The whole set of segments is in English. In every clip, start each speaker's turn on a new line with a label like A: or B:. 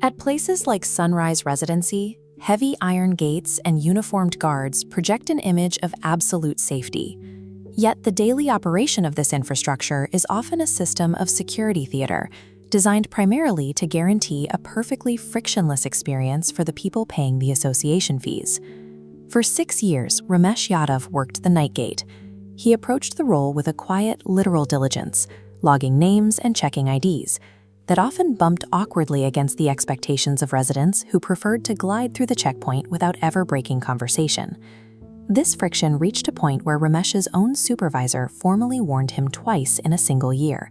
A: At places like Sunrise Residency, heavy iron gates and uniformed guards project an image of absolute safety. Yet the daily operation of this infrastructure is often a system of security theater, designed primarily to guarantee a perfectly frictionless experience for the people paying the association fees. For 6 years, Ramesh Yadav worked the night gate. He approached the role with a quiet, literal diligence, logging names and checking IDs, that often bumped awkwardly against the expectations of residents who preferred to glide through the checkpoint without ever breaking conversation. This friction reached a point where Ramesh's own supervisor formally warned him twice in a single year.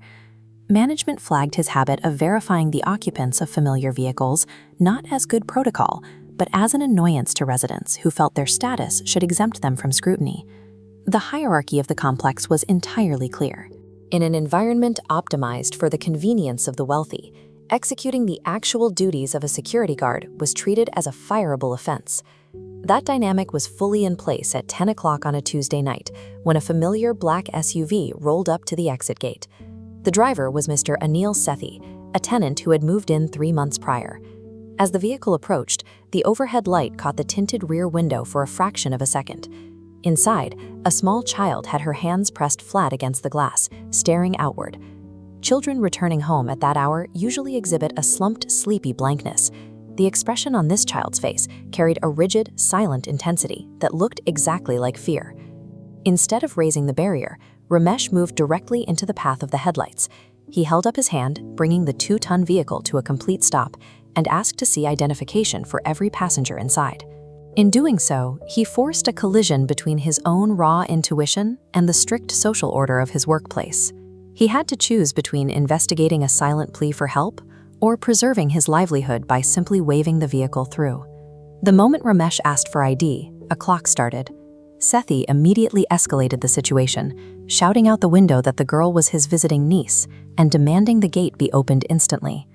A: Management flagged his habit of verifying the occupants of familiar vehicles not as good protocol, but as an annoyance to residents who felt their status should exempt them from scrutiny. The hierarchy of the complex was entirely clear. In an environment optimized for the convenience of the wealthy, executing the actual duties of a security guard was treated as a fireable offense. That dynamic was fully in place at 10 o'clock on a Tuesday night when a familiar black SUV rolled up to the exit gate. The driver was Mr. Anil Sethi, a tenant who had moved in 3 months prior. As the vehicle approached, the overhead light caught the tinted rear window for a fraction of a second. Inside, a small child had her hands pressed flat against the glass, staring outward. Children returning home at that hour usually exhibit a slumped, sleepy blankness. The expression on this child's face carried a rigid, silent intensity that looked exactly like fear. Instead of raising the barrier, Ramesh moved directly into the path of the headlights. He held up his hand, bringing the 2-ton vehicle to a complete stop, and asked to see identification for every passenger inside. In doing so, he forced a collision between his own raw intuition and the strict social order of his workplace. He had to choose between investigating a silent plea for help or preserving his livelihood by simply waving the vehicle through. The moment Ramesh asked for ID, a clock started. Sethi immediately escalated the situation, shouting out the window that the girl was his visiting niece and demanding the gate be opened instantly.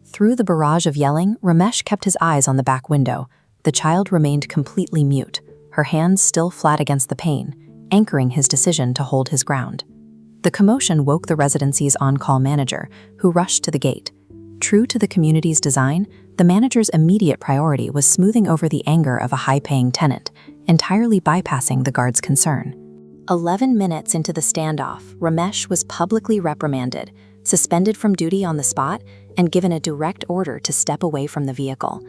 A: Through the barrage of yelling, Ramesh kept his eyes on the back window. The child remained completely mute, her hands still flat against the pane, anchoring his decision to hold his ground. The commotion woke the residency's on-call manager, who rushed to the gate. True to the community's design, the manager's immediate priority was smoothing over the anger of a high-paying tenant, entirely bypassing the guard's concern. 11 minutes into the standoff, Ramesh was publicly reprimanded, suspended from duty on the spot, and given a direct order to step away from the vehicle.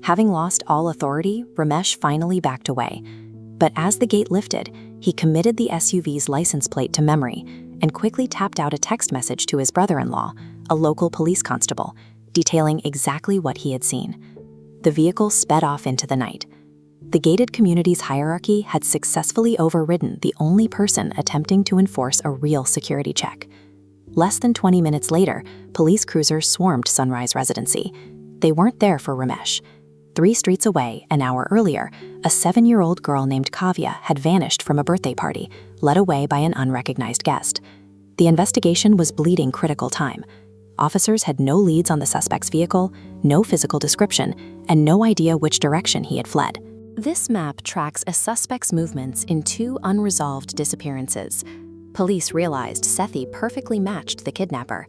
A: Having lost all authority, Ramesh finally backed away. But as the gate lifted, he committed the SUV's license plate to memory and quickly tapped out a text message to his brother-in-law, a local police constable, detailing exactly what he had seen. The vehicle sped off into the night. The gated community's hierarchy had successfully overridden the only person attempting to enforce a real security check. Less than 20 minutes later, police cruisers swarmed Sunrise Residency. They weren't there for Ramesh. 3 streets away, an hour earlier, a 7-year-old girl named Kavya had vanished from a birthday party, led away by an unrecognized guest. The investigation was bleeding critical time. Officers had no leads on the suspect's vehicle, no physical description, and no idea which direction he had fled. This map tracks a suspect's movements in 2 unresolved disappearances. Police realized Sethi perfectly matched the kidnapper.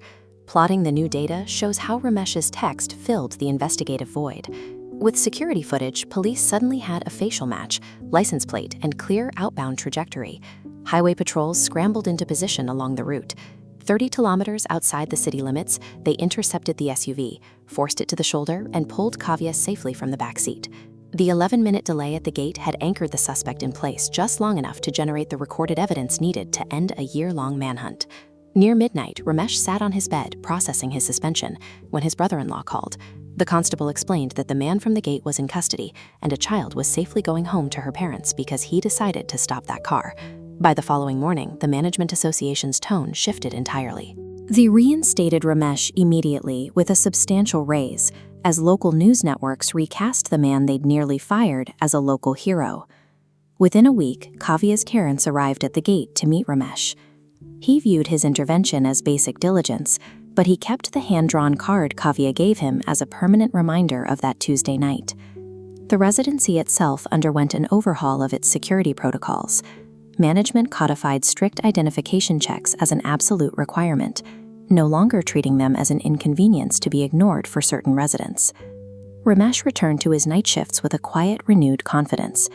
A: Plotting the new data shows how Ramesh's text filled the investigative void. With security footage, police suddenly had a facial match, license plate, and clear outbound trajectory. Highway patrols scrambled into position along the route. 30 kilometers outside the city limits, they intercepted the SUV, forced it to the shoulder, and pulled Kavya safely from the back seat. The 11-minute delay at the gate had anchored the suspect in place just long enough to generate the recorded evidence needed to end a year-long manhunt. Near midnight, Ramesh sat on his bed, processing his suspension, when his brother-in-law called. The constable explained that the man from the gate was in custody and a child was safely going home to her parents because he decided to stop that car. By the following morning, the management association's tone shifted entirely. They reinstated Ramesh immediately with a substantial raise, as local news networks recast the man they'd nearly fired as a local hero. Within a week, Kavya's parents arrived at the gate to meet Ramesh. He viewed his intervention as basic diligence, but he kept the hand-drawn card Kavya gave him as a permanent reminder of that Tuesday night. The residency itself underwent an overhaul of its security protocols. Management codified strict identification checks as an absolute requirement, no longer treating them as an inconvenience to be ignored for certain residents. Ramesh returned to his night shifts with a quiet, renewed confidence.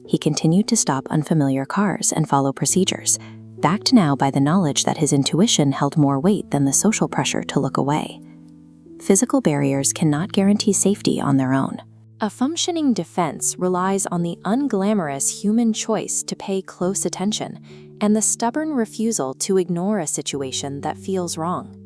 A: He continued to stop unfamiliar cars and follow procedures, backed now by the knowledge that his intuition held more weight than the social pressure to look away. Physical barriers cannot guarantee safety on their own. A functioning defense relies on the unglamorous human choice to pay close attention and the stubborn refusal to ignore a situation that feels wrong.